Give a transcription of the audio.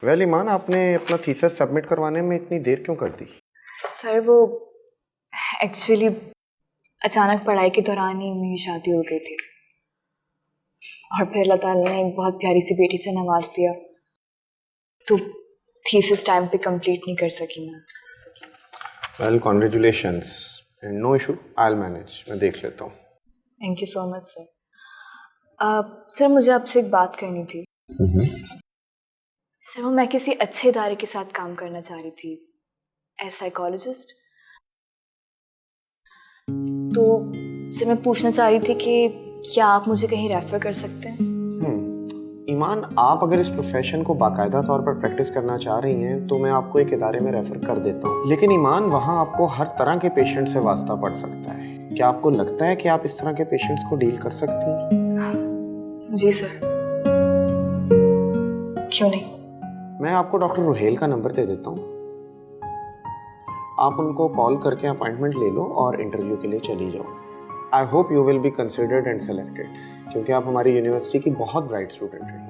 Well ईमान, आपने अपना thesis submit करवाने में इतनी देर क्यों कर दी? सर वो एक्चुअली अचानक पढ़ाई के दौरान ही मेरी शादी हो गई थी और फिर अल्लाह ताला ने एक बहुत प्यारी सी बेटी से नवाज दिया, तो थीसिस टाइम पे कंप्लीट नहीं कर सकी मैं। Well congratulations and no issue, I will manage, मैं देख लेता हूँ। Thank you so much sir. Sir मुझे आपसे एक बात करनी थी। सर वो मैं किसी अच्छे इदारे के साथ काम करना चाह रही थी एज साइकोलॉजिस्ट। तो सर मैं पूछना चाह रही थी कि क्या आप मुझे कहीं रेफर कर सकते हैं? ईमान, आप अगर इस प्रोफेशन को बाकायदा तौर पर प्रैक्टिस करना चाह रही हैं तो मैं आपको एक इदारे में रेफर कर देता हूँ, लेकिन ईमान वहाँ आपको हर तरह के पेशेंट से वास्ता पड़ सकता है। क्या आपको लगता है कि आप इस तरह के पेशेंट्स को डील कर सकती हैं? जी सर, क्यों नहीं। मैं आपको डॉक्टर रुहेल का नंबर दे देता हूँ, आप उनको कॉल करके अपॉइंटमेंट ले लो और इंटरव्यू के लिए चली जाओ। I hope you will be considered and selected, क्योंकि आप हमारी यूनिवर्सिटी की बहुत ब्राइट स्टूडेंट हैं।